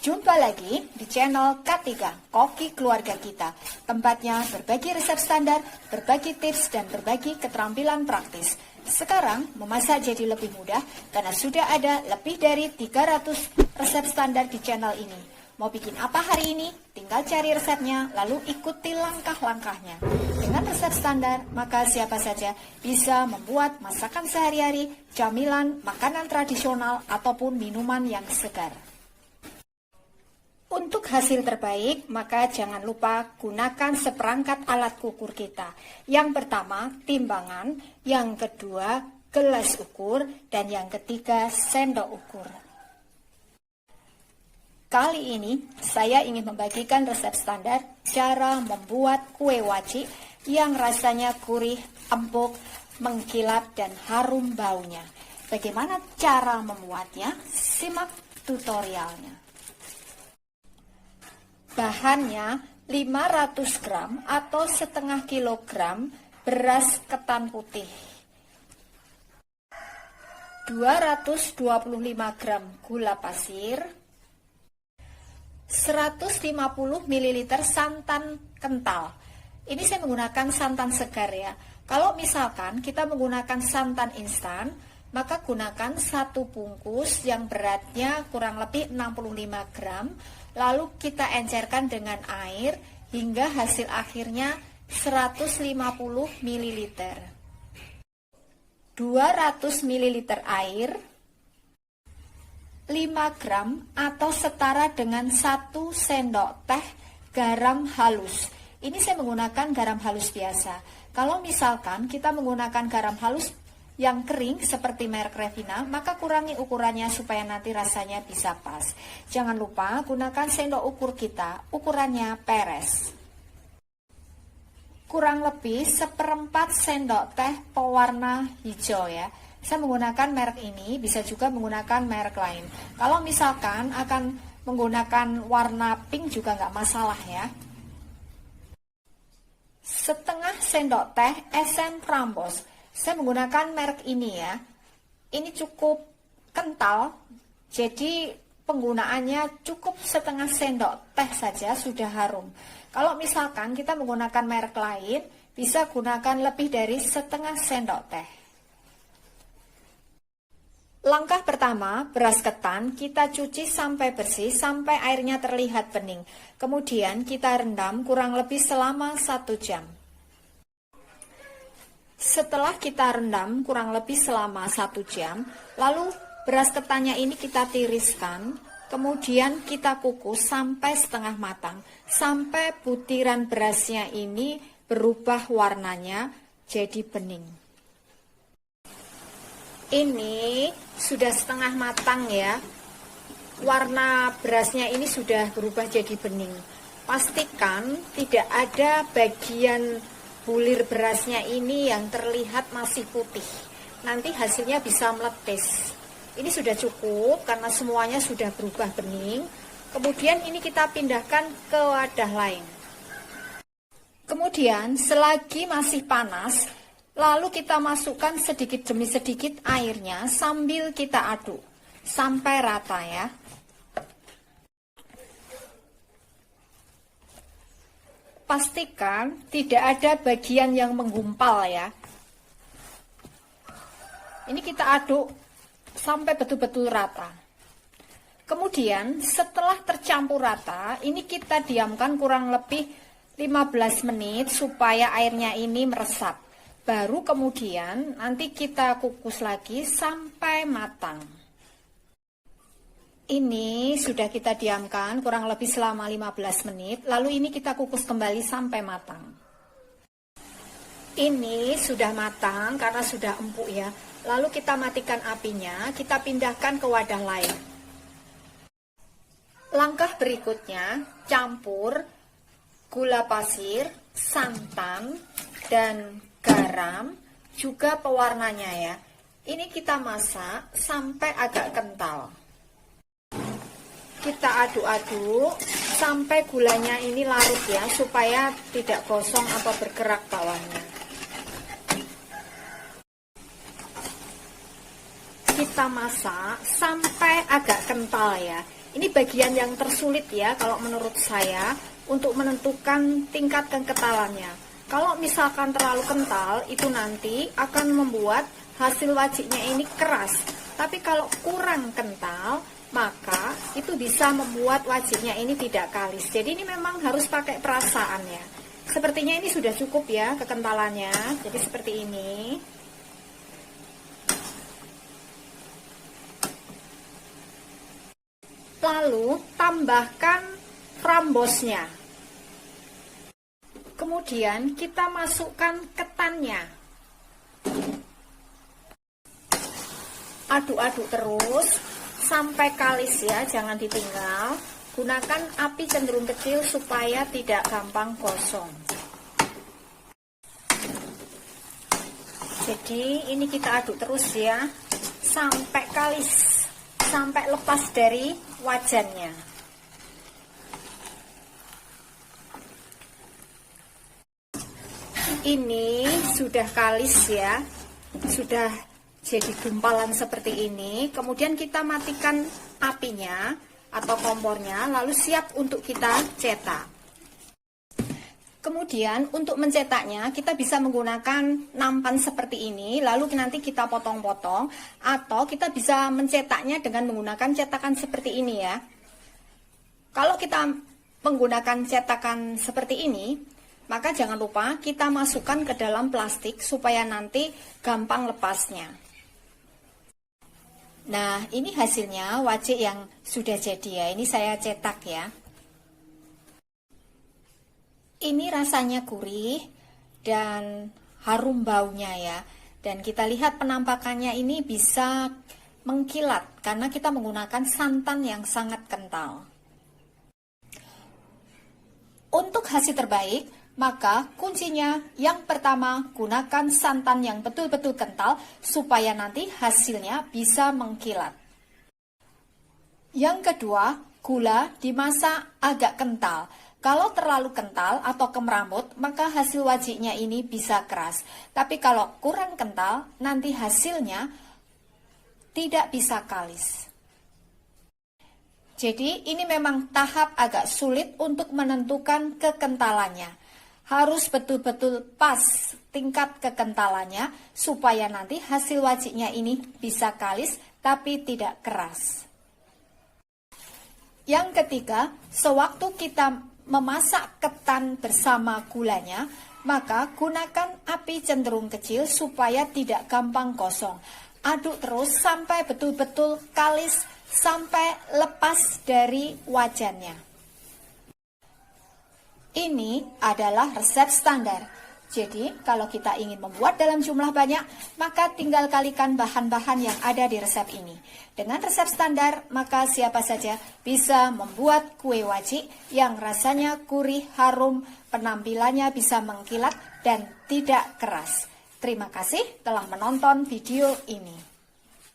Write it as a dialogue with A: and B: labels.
A: Jumpa lagi di channel K3, Koki Keluarga Kita. Tempatnya berbagi resep standar, berbagi tips, dan berbagi keterampilan praktis. Sekarang memasak jadi lebih mudah karena sudah ada lebih dari 300 resep standar di channel ini. Mau bikin apa hari ini? Tinggal cari resepnya, lalu ikuti langkah-langkahnya. Dengan resep standar, maka siapa saja bisa membuat masakan sehari-hari, camilan, makanan tradisional, ataupun minuman yang segar. Untuk hasil terbaik, maka jangan lupa gunakan seperangkat alat ukur kita. Yang pertama, timbangan. Yang kedua, gelas ukur. Dan yang ketiga, sendok ukur. Kali ini, saya ingin membagikan resep standar cara membuat kue waci yang rasanya gurih, empuk, mengkilap, dan harum baunya. Bagaimana cara membuatnya? Simak tutorialnya. Bahannya 500 gram atau setengah kilogram beras ketan putih, 225 gram gula pasir, 150 ml santan kental. Ini saya menggunakan santan segar ya. Kalau misalkan kita menggunakan santan instan, maka gunakan 1 bungkus yang beratnya kurang lebih 65 gram. Lalu kita encerkan dengan air hingga hasil akhirnya 150 ml. 200 ml air, 5 gram atau setara dengan 1 sendok teh garam halus. Ini saya menggunakan garam halus biasa. Kalau misalkan kita menggunakan garam halus yang kering seperti merek Revina, maka kurangi ukurannya supaya nanti rasanya bisa pas. Jangan lupa gunakan sendok ukur kita, ukurannya peres. Kurang lebih 1/4 sendok teh pewarna hijau ya. Saya menggunakan merek ini, bisa juga menggunakan merek lain. Kalau misalkan akan menggunakan warna pink juga nggak masalah ya. Setengah sendok teh esen rambos. Saya menggunakan merek ini ya. Ini cukup kental, jadi penggunaannya cukup setengah sendok teh saja sudah harum. Kalau misalkan kita menggunakan merek lain, bisa gunakan lebih dari setengah sendok teh. Langkah pertama, beras ketan kita cuci sampai bersih, sampai airnya terlihat bening. Kemudian kita rendam kurang lebih selama 1 jam. Setelah kita rendam kurang lebih selama 1 jam, lalu beras ketannya ini kita tiriskan, kemudian kita kukus sampai setengah matang, sampai butiran berasnya ini berubah warnanya jadi bening. Ini sudah setengah matang ya, warna berasnya ini sudah berubah jadi bening. Pastikan tidak ada bagian bulir berasnya ini yang terlihat masih putih. Nanti hasilnya bisa meletis. Ini sudah cukup karena semuanya sudah berubah bening. Kemudian ini kita pindahkan ke wadah lain. Kemudian selagi masih panas, lalu kita masukkan sedikit demi sedikit airnya sambil kita aduk sampai rata ya. Pastikan tidak ada bagian yang menggumpal ya. Ini kita aduk sampai betul-betul rata. Kemudian setelah tercampur rata, ini kita diamkan kurang lebih 15 menit supaya airnya ini meresap. Baru kemudian nanti kita kukus lagi sampai matang. Ini sudah kita diamkan kurang lebih selama 15 menit, lalu ini kita kukus kembali sampai matang. Ini sudah matang karena sudah empuk ya. Lalu kita matikan apinya, kita pindahkan ke wadah lain. Langkah berikutnya, campur gula pasir, santan, dan garam, juga pewarnanya ya. Ini kita masak sampai agak kental. Kita aduk-aduk sampai gulanya ini larut ya, supaya tidak gosong atau bergerak bawahnya. Kita masak sampai agak kental ya. Ini bagian yang tersulit ya kalau menurut saya untuk menentukan tingkat kekentalannya. Kalau misalkan terlalu kental, itu nanti akan membuat hasil wajiknya ini keras. Tapi kalau kurang kental, maka itu bisa membuat wajiknya ini tidak kalis. Jadi ini memang harus pakai perasaan ya. Sepertinya ini sudah cukup ya kekentalannya. Jadi seperti ini. Lalu tambahkan frambosnya. Kemudian kita masukkan ketannya. Aduk-aduk terus sampai kalis ya, jangan ditinggal. Gunakan api cenderung kecil supaya tidak gampang gosong. Jadi ini kita aduk terus ya sampai kalis, sampai lepas dari wajannya. Ini sudah kalis ya, sudah jadi gumpalan seperti ini. Kemudian kita matikan apinya atau kompornya, lalu siap untuk kita cetak. Kemudian untuk mencetaknya kita bisa menggunakan nampan seperti ini, lalu nanti kita potong-potong, atau kita bisa mencetaknya dengan menggunakan cetakan seperti ini ya. Kalau kita menggunakan cetakan seperti ini, maka jangan lupa kita masukkan ke dalam plastik supaya nanti gampang lepasnya. Nah, ini hasilnya wajik yang sudah jadi ya. Ini saya cetak ya. Ini rasanya gurih dan harum baunya ya. Dan kita lihat penampakannya ini bisa mengkilat karena kita menggunakan santan yang sangat kental. Untuk hasil terbaik, maka kuncinya yang pertama, gunakan santan yang betul-betul kental supaya nanti hasilnya bisa mengkilat. Yang kedua, gula dimasak agak kental. Kalau terlalu kental atau kemeramut, maka hasil wajiknya ini bisa keras. Tapi kalau kurang kental, nanti hasilnya tidak bisa kalis. Jadi ini memang tahap agak sulit untuk menentukan kekentalannya. Harus betul-betul pas tingkat kekentalannya supaya nanti hasil wajiknya ini bisa kalis tapi tidak keras. Yang ketiga, sewaktu kita memasak ketan bersama gulanya, maka gunakan api cenderung kecil supaya tidak gampang gosong. Aduk terus sampai betul-betul kalis, sampai lepas dari wajannya. Ini adalah resep standar. Jadi, kalau kita ingin membuat dalam jumlah banyak, maka tinggal kalikan bahan-bahan yang ada di resep ini. Dengan resep standar, maka siapa saja bisa membuat kue wajik yang rasanya gurih, harum, penampilannya bisa mengkilat, dan tidak keras. Terima kasih telah menonton video ini.